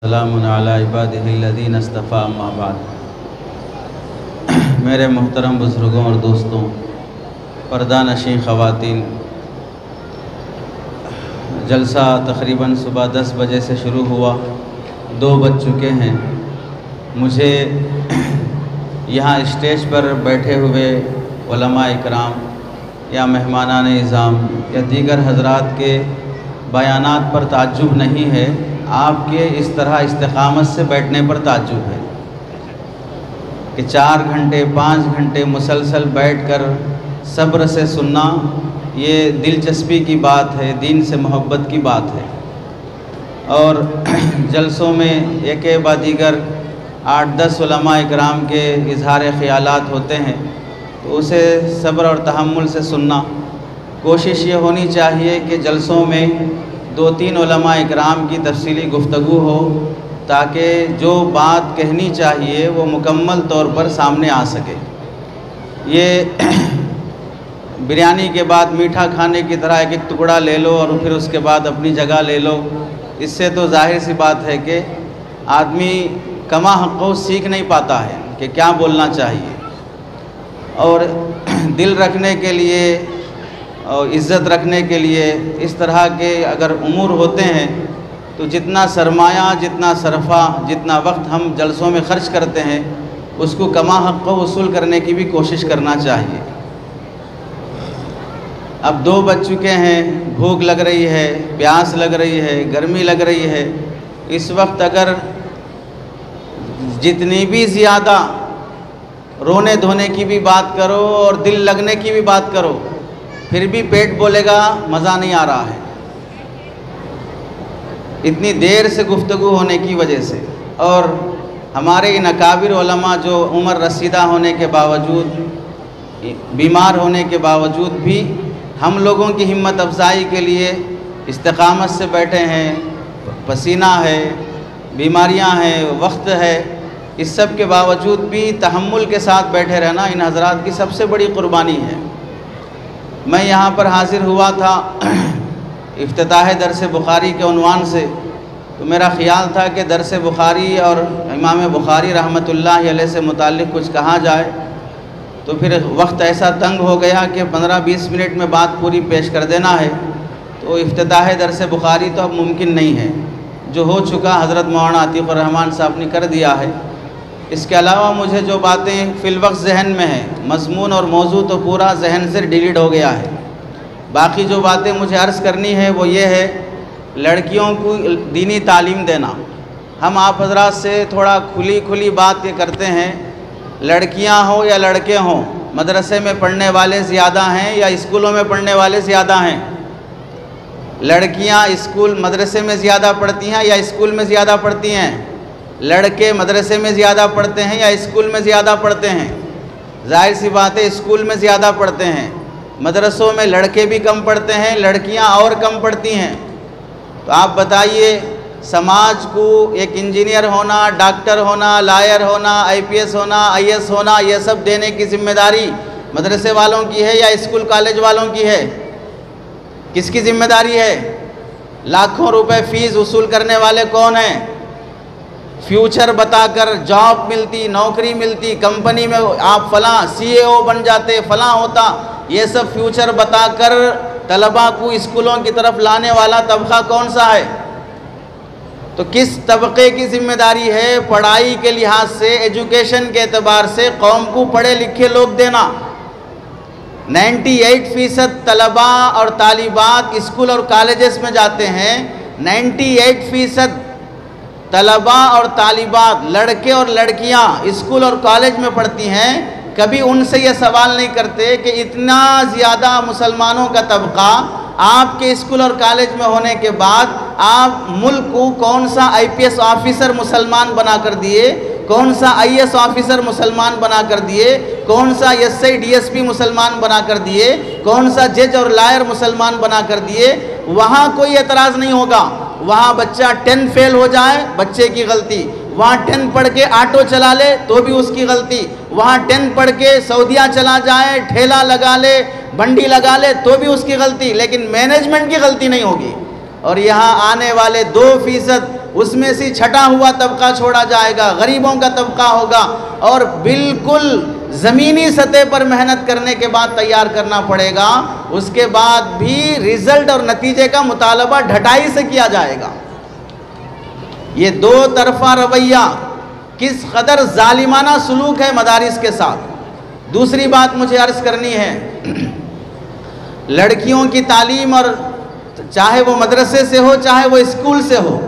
سلام علی عبادہ الذین اصطفیٰ اما بعد۔ میرے محترم بزرگوں اور دوستوں، پردہ نشین خواتین، جلسہ تقریباً صبح 10 بجے سے شروع ہوا، 2 بج چکے ہیں۔ مجھے یہاں اسٹیج پر بیٹھے ہوئے علماء اکرام یا مہمانان اعظام یا دیگر حضرات کے بیانات پر تعجب نہیں ہے، آپ کے اس طرح استقامت سے بیٹھنے پر تعجب ہے کہ 4 گھنٹے 5 گھنٹے مسلسل بیٹھ کر صبر سے سننا، یہ دلچسپی کی بات ہے، دین سے محبت کی بات ہے۔ اور جلسوں میں ایک بعد دیگر 8-10 علماء اکرام کے اظہار خیالات ہوتے ہیں، تو اسے صبر اور تحمل سے سننا۔ کوشش یہ ہونی چاہیے کہ جلسوں میں 2-3 علماء اکرام کی تفصیلی گفتگو ہو، تاکہ جو بات کہنی چاہیے وہ مکمل طور پر سامنے آ سکے۔ یہ بریانی کے بعد میٹھا کھانے کی طرح ایک ٹکڑا لے لو اور پھر اس کے بعد اپنی جگہ لے لو، اس سے تو ظاہر سی بات ہے کہ آدمی کما حقہ سیکھ نہیں پاتا ہے کہ کیا بولنا چاہیے۔ اور دل رکھنے کے لیے اور عزت رکھنے کے لیے اس طرح کے اگر امور ہوتے ہیں تو جتنا سرمایہ، جتنا صرفہ، جتنا وقت ہم جلسوں میں خرچ کرتے ہیں، اس کو کما حقہ وصول کرنے کی بھی کوشش کرنا چاہیے۔ اب 2 بج چکے ہیں، بھوک لگ رہی ہے، پیاس لگ رہی ہے، گرمی لگ رہی ہے۔ اس وقت اگر جتنی بھی زیادہ رونے دھونے کی بھی بات کرو اور دل لگنے کی بھی بات کرو، پھر بھی پیٹ بولے گا مزہ نہیں آ رہا ہے، اتنی دیر سے گفتگو ہونے کی وجہ سے۔ اور ہمارے ان اکابر علماء جو عمر رسیدہ ہونے کے باوجود، بیمار ہونے کے باوجود بھی ہم لوگوں کی ہمت افزائی کے لیے استقامت سے بیٹھے ہیں، پسینہ ہے، بیماریاں ہیں، وقت ہے، اس سب کے باوجود بھی تحمل کے ساتھ بیٹھے رہنا ان حضرات کی سب سے بڑی قربانی ہے۔ میں یہاں پر حاضر ہوا تھا افتتاح درس بخاری کے عنوان سے، تو میرا خیال تھا کہ درس بخاری اور امام بخاری رحمۃ اللہ علیہ سے متعلق کچھ کہا جائے، تو پھر وقت ایسا تنگ ہو گیا کہ 15-20 منٹ میں بات پوری پیش کر دینا ہے، تو افتتاح درس بخاری تو اب ممکن نہیں ہے، جو ہو چکا حضرت مولانا عتیق الرحمن صاحب نے کر دیا ہے۔ اس کے علاوہ مجھے جو باتیں فی الوقت ذہن میں ہیں، مضمون اور موضوع تو پورا ذہن سے ڈیلیٹ ہو گیا ہے، باقی جو باتیں مجھے عرض کرنی ہے وہ یہ ہے، لڑکیوں کو دینی تعلیم دینا۔ ہم آپ حضرات سے تھوڑا کھلی بات یہ کرتے ہیں، لڑکیاں ہوں یا لڑکے ہوں، مدرسے میں پڑھنے والے زیادہ ہیں یا اسکولوں میں پڑھنے والے زیادہ ہیں؟ لڑکیاں مدرسے میں زیادہ پڑھتی ہیں یا اسکول میں زیادہ پڑھتی ہیں؟ لڑکے مدرسے میں زیادہ پڑھتے ہیں یا اسکول میں زیادہ پڑھتے ہیں؟ ظاہر سی بات ہے اسکول میں زیادہ پڑھتے ہیں، مدرسوں میں لڑکے بھی کم پڑھتے ہیں، لڑکیاں اور کم پڑھتی ہیں۔ تو آپ بتائیے، سماج کو ایک انجینئر ہونا، ڈاکٹر ہونا، لائر ہونا، IPS ہونا، IS ہونا، یہ سب دینے کی ذمہ داری مدرسے والوں کی ہے یا اسکول کالج والوں کی ہے؟ کس کی ذمہ داری ہے؟ لاکھوں روپے فیس وصول کرنے والے کون ہیں؟ فیوچر بتا کر جاب ملتی، نوکری ملتی، کمپنی میں آپ فلاں CEO بن جاتے، فلاں ہوتا، یہ سب فیوچر بتا کر طلباء کو اسکولوں کی طرف لانے والا طبقہ کون سا ہے؟ تو کس طبقے کی ذمہ داری ہے پڑھائی کے لحاظ سے، ایجوکیشن کے اعتبار سے قوم کو پڑھے لکھے لوگ دینا؟ 98% طلباء اور طالبات اسکول اور کالجز میں جاتے ہیں، 98% طلباء اور طالبات، لڑکے اور لڑکیاں اسکول اور کالج میں پڑھتی ہیں۔ کبھی ان سے یہ سوال نہیں کرتے کہ اتنا زیادہ مسلمانوں کا طبقہ آپ کے اسکول اور کالج میں ہونے کے بعد آپ ملک کو کون سا IPS آفیسر مسلمان بنا کر دیے، کون سا IS آفیسر مسلمان بنا کر دیے، کون سا SI DSP مسلمان بنا کر دیے، کون سا جج اور لائر مسلمان بنا کر دیے؟ وہاں کوئی اعتراض نہیں ہوگا، وہاں بچہ 10 فیل ہو جائے بچے کی غلطی، وہاں 10 پڑھ کے آٹو چلا لے تو بھی اس کی غلطی، وہاں 10 پڑھ کے سعودیہ چلا جائے، ٹھیلا لگا لے، بنڈی لگا لے تو بھی اس کی غلطی، لیکن مینجمنٹ کی غلطی نہیں ہوگی۔ اور یہاں آنے والے 2% اس میں سے چھٹا ہوا طبقہ چھوڑا جائے گا، غریبوں کا طبقہ ہوگا، اور بالکل زمینی سطح پر محنت کرنے کے بعد تیار کرنا پڑے گا۔ اس کے بعد بھی رزلٹ اور نتیجے کا مطالبہ ڈھٹائی سے کیا جائے گا۔ یہ دو طرفہ رویہ کس قدر ظالمانہ سلوک ہے مدارس کے ساتھ۔ دوسری بات مجھے عرض کرنی ہے، لڑکیوں کی تعلیم، اور چاہے وہ مدرسے سے ہو چاہے وہ اسکول سے ہو،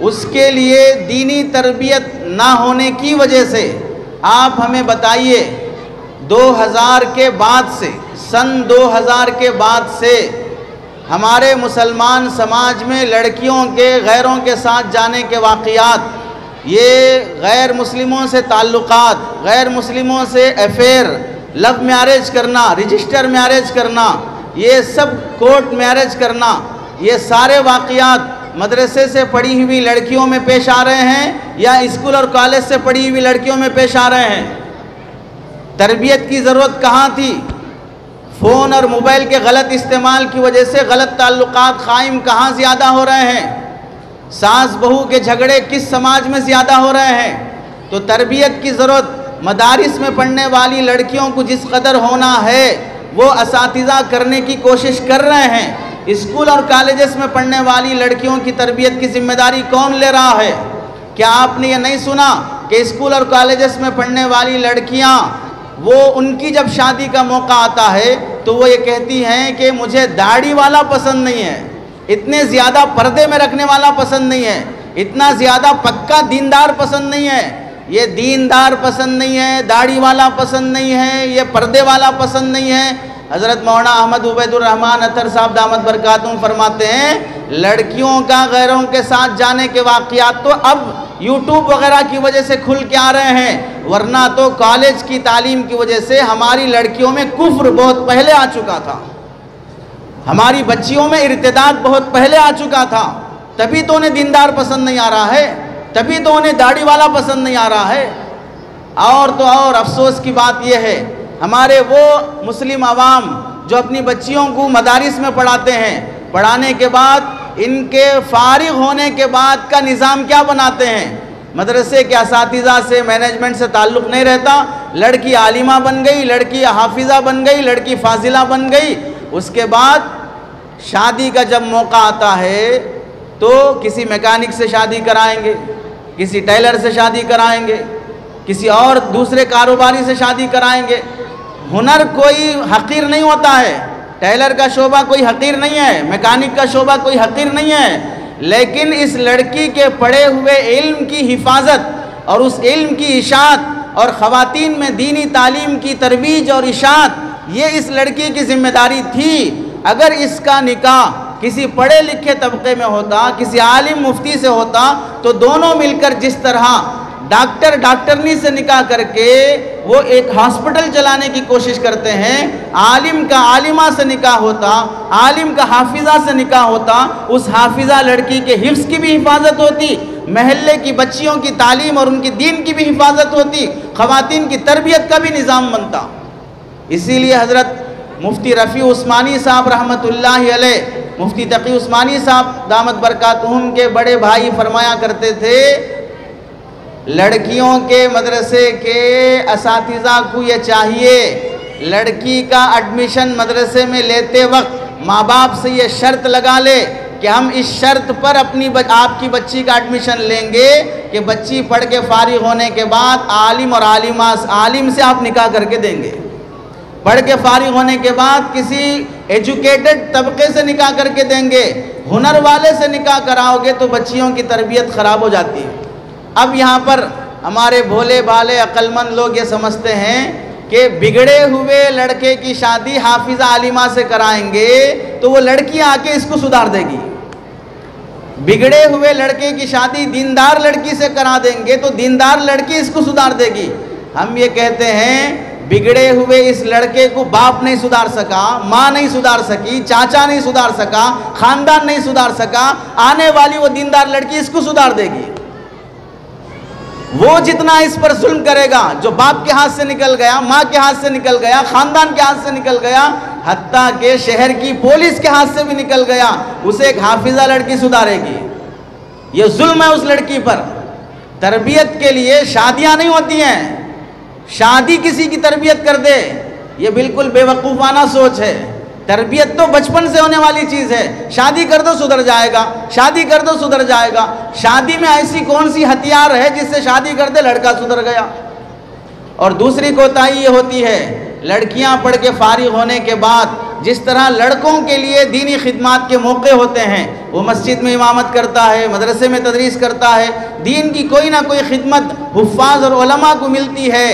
اس کے لیے دینی تربیت نہ ہونے کی وجہ سے آپ ہمیں بتائیے 2000 کے بعد سے، سن 2000 کے بعد سے ہمارے مسلمان سماج میں لڑکیوں کے غیروں کے ساتھ جانے کے واقعات، یہ غیر مسلموں سے تعلقات، غیر مسلموں سے افیئر، لو میرج کرنا، رجسٹر میرج کرنا، یہ سب کورٹ میرج کرنا، یہ سارے واقعات مدرسے سے پڑھی ہوئی لڑکیوں میں پیش آ رہے ہیں یا اسکول اور کالج سے پڑھی ہوئی لڑکیوں میں پیش آ رہے ہیں۔ تربیت کی ضرورت کہاں تھی؟ فون اور موبائل کے غلط استعمال کی وجہ سے غلط تعلقات قائم کہاں زیادہ ہو رہے ہیں؟ ساس بہو کے جھگڑے کس سماج میں زیادہ ہو رہے ہیں؟ تو تربیت کی ضرورت مدارس میں پڑھنے والی لڑکیوں کو جس قدر ہونا ہے وہ اساتذہ کرنے کی کوشش کر رہے ہیں۔ اسکول اور کالجز میں پڑھنے والی لڑکیوں کی تربیت کی ذمہ داری کون لے رہا ہے؟ کیا آپ نے یہ نہیں سنا کہ اسکول اور کالجز میں پڑھنے والی لڑکیاں، وہ ان کی جب شادی کا موقع آتا ہے تو وہ یہ کہتی ہیں کہ مجھے داڑھی والا پسند نہیں ہے، اتنے زیادہ پردے میں رکھنے والا پسند نہیں ہے، اتنا زیادہ پکا دیندار پسند نہیں ہے، یہ دیندار پسند نہیں ہے، داڑھی والا پسند نہیں ہے، یہ پردے والا پسند نہیں ہے۔ حضرت مولانا احمد عبید الرحمن اطہر صاحب دامت برکاتہم فرماتے ہیں لڑکیوں کا غیروں کے ساتھ جانے کے واقعات تو اب یوٹیوب وغیرہ کی وجہ سے کھل کے آ رہے ہیں، ورنہ تو کالج کی تعلیم کی وجہ سے ہماری لڑکیوں میں کفر بہت پہلے آ چکا تھا، ہماری بچیوں میں ارتداد بہت پہلے آ چکا تھا، تبھی تو انہیں دیندار پسند نہیں آ رہا ہے، تبھی تو انہیں داڑھی والا پسند نہیں آ رہا ہے۔ اور تو اور افسوس کی بات یہ ہے ہمارے وہ مسلم عوام جو اپنی بچیوں کو مدارس میں پڑھاتے ہیں، پڑھانے کے بعد ان کے فارغ ہونے کے بعد کا نظام کیا بناتے ہیں؟ مدرسے کے اساتذہ سے، مینجمنٹ سے تعلق نہیں رہتا، لڑکی عالمہ بن گئی، لڑکی حافظہ بن گئی، لڑکی فاضلہ بن گئی، اس کے بعد شادی کا جب موقع آتا ہے تو کسی میکینک سے شادی کرائیں گے، کسی ٹیلر سے شادی کرائیں گے، کسی اور دوسرے کاروباری سے شادی کرائیں گے۔ ہنر کوئی حقیر نہیں ہوتا ہے، ٹیلر کا شعبہ کوئی حقیر نہیں ہے، میکینک کا شعبہ کوئی حقیر نہیں ہے، لیکن اس لڑکی کے پڑھے ہوئے علم کی حفاظت اور اس علم کی اشاعت اور خواتین میں دینی تعلیم کی ترویج اور اشاعت یہ اس لڑکی کی ذمہ داری تھی۔ اگر اس کا نکاح کسی پڑھے لکھے طبقے میں ہوتا، کسی عالم مفتی سے ہوتا تو دونوں مل کر جس طرح ڈاکٹرنی سے نکاح کر کے وہ ایک ہاسپٹل چلانے کی کوشش کرتے ہیں، عالم کا عالمہ سے نکاح ہوتا، عالم کا حافظہ سے نکاح ہوتا، اس حافظہ لڑکی کے حفظ کی بھی حفاظت ہوتی، محلے کی بچیوں کی تعلیم اور ان کی دین کی بھی حفاظت ہوتی، خواتین کی تربیت کا بھی نظام بنتا۔ اسی لیے حضرت مفتی رفیع عثمانی صاحب رحمۃ اللہ علیہ، مفتی تقی عثمانی صاحب دامت برکاتہم کے بڑے بھائی فرمایا کرتے تھے لڑکیوں کے مدرسے کے اساتذہ کو یہ چاہیے لڑکی کا ایڈمیشن مدرسے میں لیتے وقت ماں باپ سے یہ شرط لگا لے کہ ہم اس شرط پر آپ کی بچی کا ایڈمیشن لیں گے کہ بچی پڑھ کے فارغ ہونے کے بعد عالم اور عالم سے آپ نکاح کر کے دیں گے، پڑھ کے فارغ ہونے کے بعد کسی ایجوکیٹڈ طبقے سے نکاح کر کے دیں گے، ہنر والے سے نکاح کراؤ گے تو بچیوں کی تربیت خراب ہو جاتی ہے۔ اب یہاں پر ہمارے بھولے بھالے عقل مند لوگ یہ سمجھتے ہیں کہ بگڑے ہوئے لڑکے کی شادی حافظہ عالمہ سے کرائیں گے تو وہ لڑکی آ کے اس کو سدھار دے گی، بگڑے ہوئے لڑکے کی شادی دیندار لڑکی سے کرا دیں گے تو دیندار لڑکی اس کو سدھار دے گی۔ ہم یہ کہتے ہیں بگڑے ہوئے اس لڑکے کو باپ نہیں سدھار سکا، ماں نہیں سدھار سکی، چاچا نہیں سدھار سکا، خاندان نہیں سدھار سکا، آنے والی وہ دیندار لڑکی اس کو سدھار دے گی۔ وہ جتنا اس پر ظلم کرے گا جو باپ کے ہاتھ سے نکل گیا، ماں کے ہاتھ سے نکل گیا، خاندان کے ہاتھ سے نکل گیا، حتیٰ کہ شہر کی پولیس کے ہاتھ سے بھی نکل گیا، اسے ایک حافظہ لڑکی سدھارے گی۔ یہ ظلم ہے اس لڑکی پر۔ تربیت کے لیے شادیاں نہیں ہوتی ہیں، شادی کسی کی تربیت کر دے یہ بالکل بے وقوفانہ سوچ ہے۔ تربیت تو بچپن سے ہونے والی چیز ہے، شادی کر دو سدھر جائے گا، شادی کر دو سدھر جائے گا۔ شادی میں ایسی کون سی ہتھیار ہے جس سے شادی کر دے لڑکا سدھر گیا؟ اور دوسری کوتاہی یہ ہوتی ہے، لڑکیاں پڑھ کے فارغ ہونے کے بعد جس طرح لڑکوں کے لیے دینی خدمات کے موقع ہوتے ہیں، وہ مسجد میں امامت کرتا ہے، مدرسے میں تدریس کرتا ہے، دین کی کوئی نہ کوئی خدمت حفاظ اور علماء کو ملتی ہے،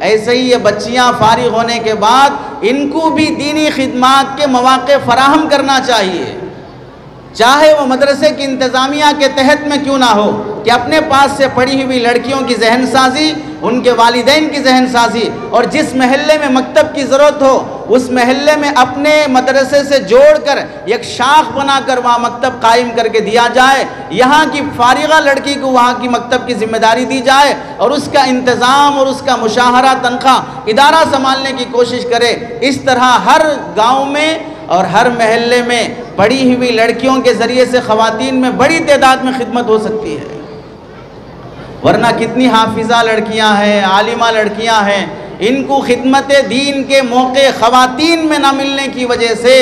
ایسے ہی یہ بچیاں فارغ ہونے کے بعد ان کو بھی دینی خدمات کے مواقع فراہم کرنا چاہیے، چاہے وہ مدرسے کی انتظامیہ کے تحت میں کیوں نہ ہو، کہ اپنے پاس سے پڑھی ہوئی لڑکیوں کی ذہن سازی، ان کے والدین کی ذہن سازی، اور جس محلے میں مکتب کی ضرورت ہو اس محلے میں اپنے مدرسے سے جوڑ کر ایک شاخ بنا کر وہاں مکتب قائم کر کے دیا جائے، یہاں کی فارغہ لڑکی کو وہاں کی مکتب کی ذمہ داری دی جائے اور اس کا انتظام اور اس کا مشاہرہ تنخواہ ادارہ سنبھالنے کی کوشش کرے۔ اس طرح ہر گاؤں میں اور ہر محلے میں پڑھی ہوئی لڑکیوں کے ذریعے سے خواتین میں بڑی تعداد میں خدمت ہو سکتی ہے، ورنہ کتنی حافظہ لڑکیاں ہیں، عالمہ لڑکیاں ہیں، ان کو خدمت دین کے موقع خواتین میں نہ ملنے کی وجہ سے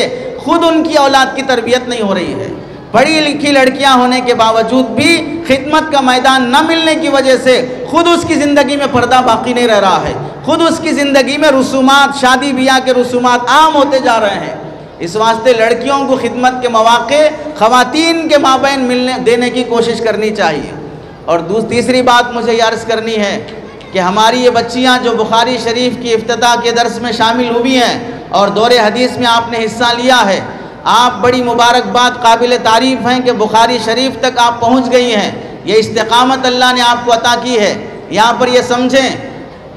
خود ان کی اولاد کی تربیت نہیں ہو رہی ہے۔ پڑھی لکھی لڑکیاں ہونے کے باوجود بھی خدمت کا میدان نہ ملنے کی وجہ سے خود اس کی زندگی میں پردہ باقی نہیں رہ رہا ہے، خود اس کی زندگی میں رسومات، شادی بیاہ کے رسومات عام ہوتے جا رہے ہیں۔ اس واسطے لڑکیوں کو خدمت کے مواقع خواتین کے مابین دینے کی کوشش کرنی چاہیے۔ اور تیسری بات مجھے یہ عرض کرنی ہے کہ ہماری یہ بچیاں جو بخاری شریف کی افتتاح کے درس میں شامل ہوئی ہیں اور دور حدیث میں آپ نے حصہ لیا ہے، آپ بڑی مبارکباد قابل تعریف ہیں کہ بخاری شریف تک آپ پہنچ گئی ہیں، یہ استقامت اللہ نے آپ کو عطا کی ہے۔ یہاں پر یہ سمجھیں،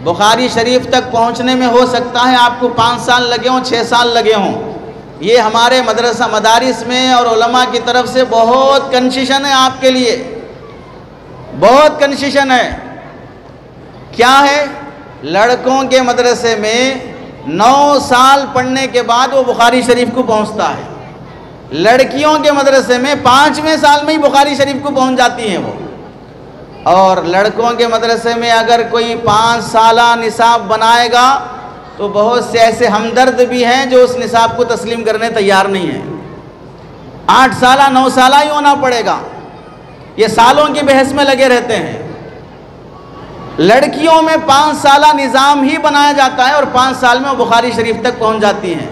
بخاری شریف تک پہنچنے میں ہو سکتا ہے آپ کو 5 سال لگے ہوں، 6 سال لگے ہوں، یہ ہمارے مدرسہ مدارس میں اور علماء کی طرف سے بہت کنسیشن ہے آپ کے لیے، بہت کنسیشن ہے۔ کیا ہے؟ لڑکوں کے مدرسے میں 9 سال پڑھنے کے بعد وہ بخاری شریف کو پہنچتا ہے، لڑکیوں کے مدرسے میں 5ویں سال میں ہی بخاری شریف کو پہنچ جاتی ہیں وہ، اور لڑکوں کے مدرسے میں اگر کوئی 5 سالہ نصاب بنائے گا تو بہت سے ایسے ہمدرد بھی ہیں جو اس نصاب کو تسلیم کرنے تیار نہیں ہیں، 8 سالہ 9 سالہ ہی ہونا پڑے گا، یہ سالوں کی بحث میں لگے رہتے ہیں۔ لڑکیوں میں 5 سالہ نظام ہی بنایا جاتا ہے اور 5 سال میں وہ بخاری شریف تک پہنچ جاتی ہیں۔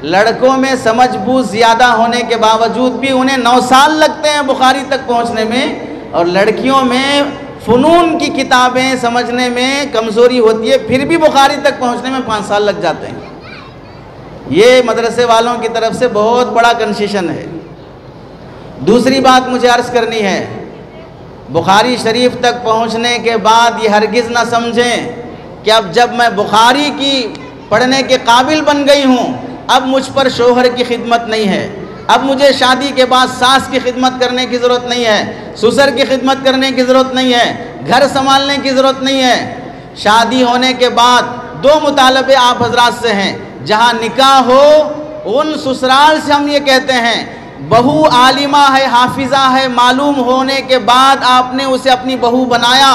لڑکوں میں سمجھ بوجھ زیادہ ہونے کے باوجود بھی انہیں 9 سال لگتے ہیں بخاری تک پہنچنے میں، اور لڑکیوں میں فنون کی کتابیں سمجھنے میں کمزوری ہوتی ہے، پھر بھی بخاری تک پہنچنے میں 5 سال لگ جاتے ہیں۔ یہ مدرسے والوں کی طرف سے بہت بڑا کنسیشن ہے۔ دوسری بات مجھے عرض کرنی ہے، بخاری شریف تک پہنچنے کے بعد یہ ہرگز نہ سمجھیں کہ اب جب میں بخاری کی پڑھنے کے قابل بن گئی ہوں اب مجھ پر شوہر کی خدمت نہیں ہے، اب مجھے شادی کے بعد ساس کی خدمت کرنے کی ضرورت نہیں ہے، سسر کی خدمت کرنے کی ضرورت نہیں ہے، گھر سنبھالنے کی ضرورت نہیں ہے۔ شادی ہونے کے بعد 2 مطالبے آپ حضرات سے ہیں، جہاں نکاح ہو ان سسرال سے ہم یہ کہتے ہیں بہو عالمہ ہے، حافظہ ہے، معلوم ہونے کے بعد آپ نے اسے اپنی بہو بنایا،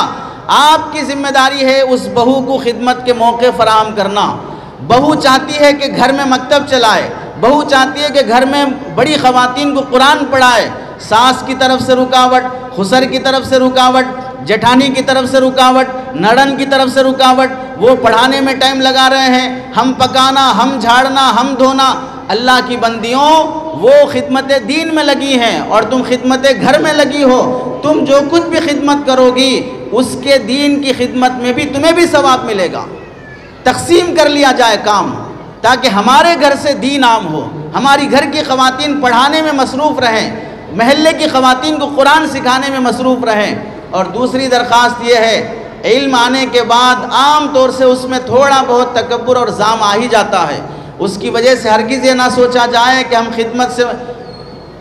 آپ کی ذمہ داری ہے اس بہو کو خدمت کے موقع فراہم کرنا۔ بہو چاہتی ہے کہ گھر میں مکتب چلائے، بہو چاہتی ہے کہ گھر میں بڑی خواتین کو قرآن پڑھائے، ساس کی طرف سے رکاوٹ، خسر کی طرف سے رکاوٹ، جٹھانی کی طرف سے رکاوٹ، نڑن کی طرف سے رکاوٹ، وہ پڑھانے میں ٹائم لگا رہے ہیں، ہم پکانا، ہم جھاڑنا، ہم دھونا۔ اللہ کی بندیوں، وہ خدمت دین میں لگی ہیں اور تم خدمت گھر میں لگی ہو، تم جو کچھ بھی خدمت کرو گی اس کے دین کی خدمت میں بھی تمہیں بھی ثواب ملے گا۔ تقسیم کر لیا جائے کام تاکہ ہمارے گھر سے دین عام ہو، ہماری گھر کی خواتین پڑھانے میں مصروف رہیں، محلے کی خواتین کو قرآن سکھانے میں مصروف رہیں۔ اور دوسری درخواست یہ ہے، علم آنے کے بعد عام طور سے اس میں تھوڑا بہت تکبر اور زام آ ہی جاتا ہے، اس کی وجہ سے ہرگز یہ نہ سوچا جائے کہ ہم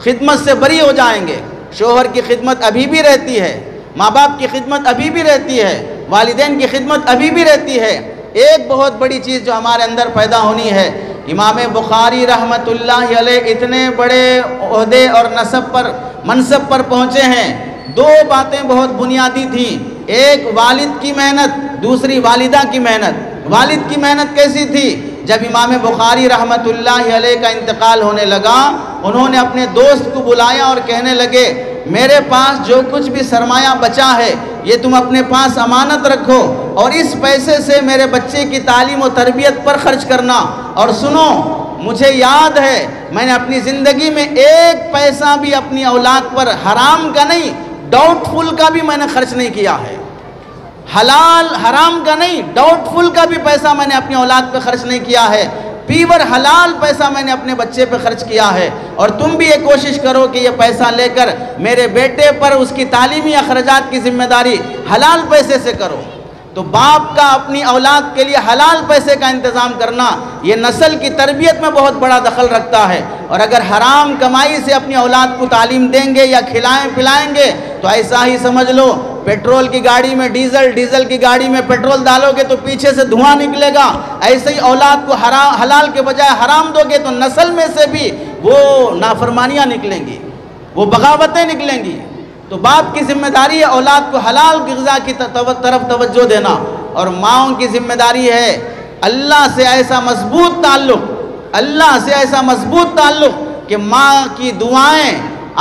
خدمت سے بری ہو جائیں گے۔ شوہر کی خدمت ابھی بھی رہتی ہے، ماں باپ کی خدمت ابھی بھی رہتی ہے، والدین کی خدمت ابھی بھی رہتی ہے۔ ایک بہت بڑی چیز جو ہمارے اندر پیدا ہونی ہے، امام بخاری رحمت اللہ علیہ اتنے بڑے عہدے اور منصب پر پہنچے ہیں دو باتیں بہت بنیادی تھیں، ایک والد کی محنت، دوسری والدہ کی محنت۔ والد کی محنت کیسی تھی؟ جب امام بخاری رحمت اللہ علیہ کا انتقال ہونے لگا، انہوں نے اپنے دوست کو بلایا اور کہنے لگے میرے پاس جو کچھ بھی سرمایہ بچا ہے یہ تم اپنے پاس امانت رکھو اور اس پیسے سے میرے بچے کی تعلیم و تربیت پر خرچ کرنا۔ اور سنو، مجھے یاد ہے میں نے اپنی زندگی میں ایک پیسہ بھی اپنی اولاد پر حرام کا نہیں، ڈاؤٹ فل کا بھی میں نے خرچ نہیں کیا ہے۔ حلال حرام کا نہیں، ڈاؤٹ فل کا بھی پیسہ میں نے اپنی اولاد پہ خرچ نہیں کیا ہے، پیور حلال پیسہ میں نے اپنے بچے پہ خرچ کیا ہے۔ اور تم بھی یہ کوشش کرو کہ یہ پیسہ لے کر میرے بیٹے پر اس کی تعلیمی اخراجات کی ذمہ داری حلال پیسے سے کرو۔ تو باپ کا اپنی اولاد کے لیے حلال پیسے کا انتظام کرنا یہ نسل کی تربیت میں بہت بڑا دخل رکھتا ہے۔ اور اگر حرام کمائی سے اپنی اولاد کو تعلیم دیں گے یا کھلائیں پلائیں گے تو ایسا ہی سمجھ لو، پیٹرول کی گاڑی میں ڈیزل، ڈیزل کی گاڑی میں پیٹرول ڈالو گے تو پیچھے سے دھواں نکلے گا۔ ایسے ہی اولاد کو حلال کے بجائے حرام دو گے تو نسل میں سے بھی وہ نافرمانیاں نکلیں گی، وہ بغاوتیں نکلیں گی۔ تو باپ کی ذمہ داری ہے اولاد کو حلال کی غذا کی طرف توجہ دینا، اور ماؤں کی ذمہ داری ہے اللہ سے ایسا مضبوط تعلق، اللہ سے ایسا مضبوط تعلق کہ ماں کی دعائیں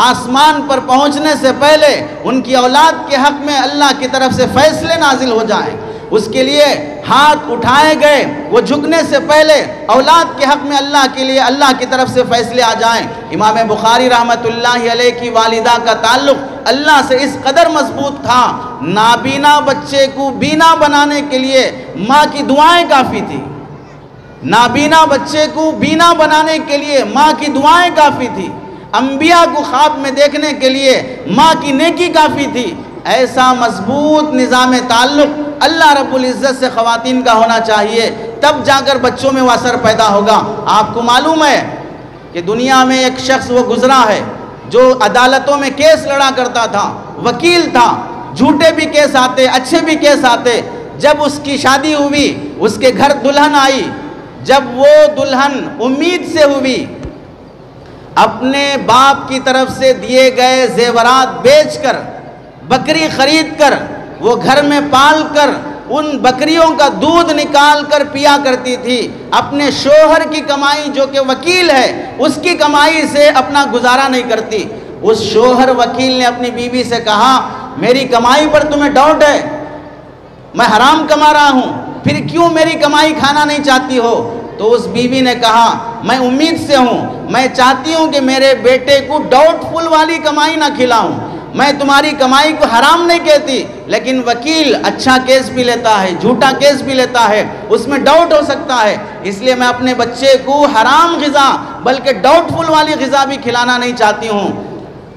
آسمان پر پہنچنے سے پہلے ان کی اولاد کے حق میں اللہ کی طرف سے فیصلے نازل ہو جائیں، اس کے لیے ہاتھ اٹھائے گئے وہ جھکنے سے پہلے اولاد کے حق میں اللہ کے لیے اللہ کی طرف سے فیصلے آ جائیں۔ امام بخاری رحمت اللہ علیہ کی والدہ کا تعلق اللہ سے اس قدر مضبوط تھا، نابینا بچے کو بینا بنانے کے لیے ماں کی دعائیں کافی تھی، نابینا بچے کو بینا بنانے کے لیے ماں کی دعائیں کافی تھی، انبیاء کو خواب میں دیکھنے کے لیے ماں کی نیکی کافی تھی۔ ایسا مضبوط نظام تعلق اللہ رب العزت سے خواتین کا ہونا چاہیے، تب جا کر بچوں میں وہ اثر پیدا ہوگا۔ آپ کو معلوم ہے کہ دنیا میں ایک شخص وہ گزرا ہے جو عدالتوں میں کیس لڑا کرتا تھا، وکیل تھا، جھوٹے بھی کیس آتے، اچھے بھی کیس آتے۔ جب اس کی شادی ہوئی، اس کے گھر دلہن آئی، جب وہ دلہن امید سے ہوئی، اپنے باپ کی طرف سے دیے گئے زیورات بیچ کر، بکری خرید کر، وہ گھر میں پال کر ان بکریوں کا دودھ نکال کر پیا کرتی تھی، اپنے شوہر کی کمائی جو کہ وکیل ہے اس کی کمائی سے اپنا گزارا نہیں کرتی۔ اس شوہر وکیل نے اپنی بیوی سے کہا میری کمائی پر تمہیں ڈاؤٹ ہے، میں حرام کما رہا ہوں، پھر کیوں میری کمائی کھانا نہیں چاہتی ہو؟ تو اس بیوی نے کہا میں امید سے ہوں، میں چاہتی ہوں کہ میرے بیٹے کو ڈاؤٹ فل والی کمائی نہ کھلاؤں، میں تمہاری کمائی کو حرام نہیں کہتی، لیکن وکیل اچھا کیس بھی لیتا ہے، جھوٹا کیس بھی لیتا ہے، اس میں ڈاؤٹ ہو سکتا ہے، اس لیے میں اپنے بچے کو حرام غذا بلکہ ڈاؤٹ فل والی غذا بھی کھلانا نہیں چاہتی ہوں۔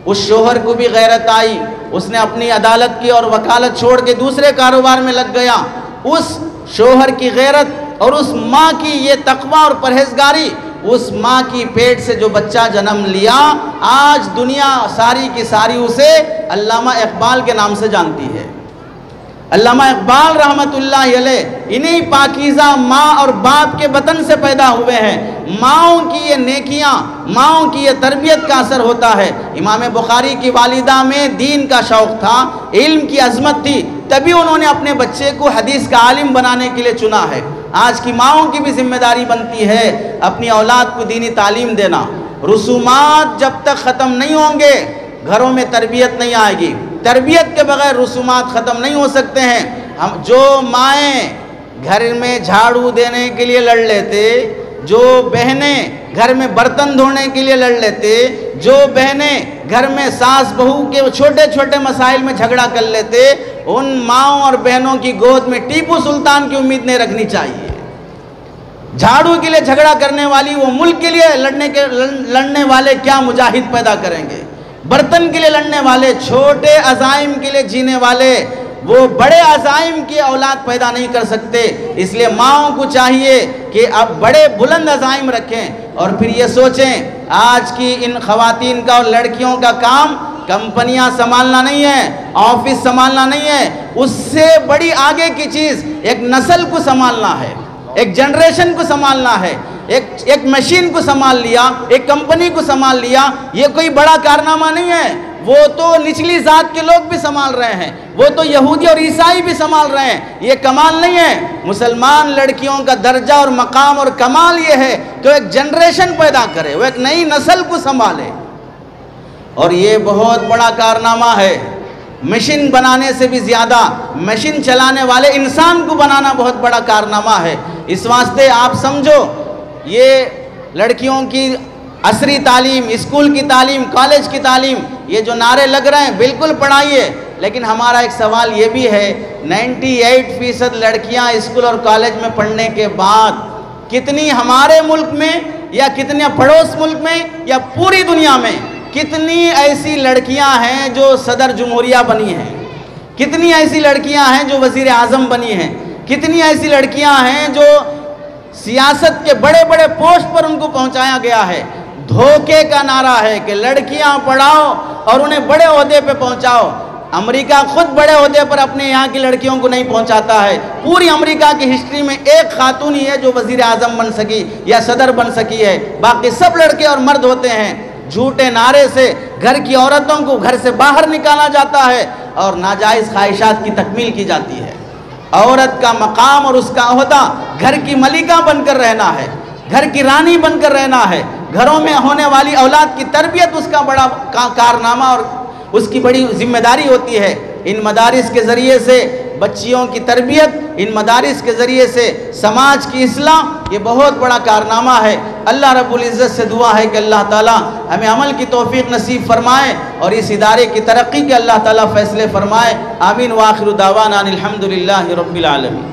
اس شوہر کو بھی غیرت آئی، اس نے اپنی عدالت کی اور وکالت چھوڑ کے دوسرے کاروبار میں لگ گیا۔ اس شوہر کی غیرت اور اس ماں کی یہ تقوی اور پرہیزگاری، اس ماں کی پیٹ سے جو بچہ جنم لیا، آج دنیا ساری کی ساری اسے علامہ اقبال کے نام سے جانتی ہے۔ علامہ اقبال رحمت اللہ علیہ انہی پاکیزہ ماں اور باپ کے بطن سے پیدا ہوئے ہیں۔ ماؤں کی یہ نیکیاں، ماؤں کی یہ تربیت کا اثر ہوتا ہے۔ امام بخاری کی والدہ میں دین کا شوق تھا، علم کی عظمت تھی، تبھی انہوں نے اپنے بچے کو حدیث کا عالم بنانے کے لیے چنا ہے۔ آج کی ماؤں کی بھی ذمہ داری بنتی ہے اپنی اولاد کو دینی تعلیم دینا۔ رسومات جب تک ختم نہیں ہوں گے گھروں میں تربیت نہیں آئے گی، تربیت کے بغیر رسومات ختم نہیں ہو سکتے ہیں۔ ہم جو مائیں گھر میں جھاڑو دینے کے لیے لڑ لیتے، جو بہنیں گھر میں برتن دھونے کے لیے لڑ لیتے، جو بہنیں گھر میں ساس بہو کے چھوٹے چھوٹے مسائل میں جھگڑا کر لیتے، ان ماؤں اور بہنوں کی گود میں ٹیپو سلطان کی امید نہیں رکھنی چاہیے۔ جھاڑو کے لیے جھگڑا کرنے والی وہ ملک کے لیے لڑنے والے کیا مجاہد پیدا کریں گے؟ برتن کے لیے لڑنے والے، چھوٹے عزائم کے لیے جینے والے، وہ بڑے عزائم کی اولاد پیدا نہیں کر سکتے۔ اس لیے ماؤں کو چاہیے کہ اب بڑے بلند عزائم رکھیں، اور پھر یہ سوچیں آج کی ان خواتین کا اور لڑکیوں کا کام کمپنیاں سنبھالنا نہیں ہے، آفس سنبھالنا نہیں ہے، اس سے بڑی آگے کی چیز ایک نسل کو سنبھالنا ہے، ایک جنریشن کو سنبھالنا ہے۔ ایک مشین کو سنبھال لیا، ایک کمپنی کو سنبھال لیا، یہ کوئی بڑا کارنامہ نہیں ہے۔ وہ تو نچلی ذات کے لوگ بھی سنبھال رہے ہیں، وہ تو یہودی اور عیسائی بھی سنبھال رہے ہیں۔ یہ کمال نہیں ہے، مسلمان لڑکیوں کا درجہ اور مقام اور کمال یہ ہے کہ وہ ایک جنریشن پیدا کرے، وہ ایک نئی نسل کو سنبھالے، اور یہ بہت بڑا کارنامہ ہے۔ مشین بنانے سے بھی زیادہ مشین چلانے والے انسان کو بنانا بہت بڑا کارنامہ ہے۔ اس واسطے آپ سمجھو، یہ لڑکیوں کی عصری تعلیم، اسکول کی تعلیم، کالج کی تعلیم، یہ جو نعرے لگ رہے ہیں بالکل پڑھائیے، لیکن ہمارا ایک سوال یہ بھی ہے 98% لڑکیاں اسکول اور کالج میں پڑھنے کے بعد کتنی ہمارے ملک میں یا کتنے پڑوس ملک میں یا پوری دنیا میں کتنی ایسی لڑکیاں ہیں جو صدر جمہوریہ بنی ہیں، کتنی ایسی لڑکیاں ہیں جو وزیر اعظم بنی ہیں، کتنی ایسی لڑکیاں ہیں جو سیاست کے بڑے بڑے پوسٹ پر ان کو پہنچایا گیا ہے۔ دھوکے کا نعرہ ہے کہ لڑکیاں پڑھاؤ اور انہیں بڑے عہدے پہ پہنچاؤ۔ امریکہ خود بڑے عہدے پر اپنے یہاں کی لڑکیوں کو نہیں پہنچاتا ہے۔ پوری امریکہ کی ہسٹری میں ایک خاتون ہی ہے جو وزیر اعظم بن سکی یا صدر بن سکی ہے، باقی سب لڑکے اور مرد ہوتے ہیں۔ جھوٹے نعرے سے گھر کی عورتوں کو گھر سے باہر نکالا جاتا ہے اور ناجائز خواہشات کی تکمیل کی جاتی ہے۔ عورت کا مقام اور اس کا عہدہ گھر کی ملکہ بن کر رہنا ہے، گھر کی رانی بن کر رہنا ہے۔ گھروں میں ہونے والی اولاد کی تربیت اس کا بڑا کارنامہ اور اس کی بڑی ذمہ داری ہوتی ہے۔ ان مدارس کے ذریعے سے بچیوں کی تربیت، ان مدارس کے ذریعے سے سماج کی اصلاح، یہ بہت بڑا کارنامہ ہے۔ اللہ رب العزت سے دعا ہے کہ اللہ تعالی ہمیں عمل کی توفیق نصیب فرمائے اور اس ادارے کی ترقی کے اللہ تعالی فیصلے فرمائے۔ آمین وآخر دعوانا الحمدللہ رب العالمین۔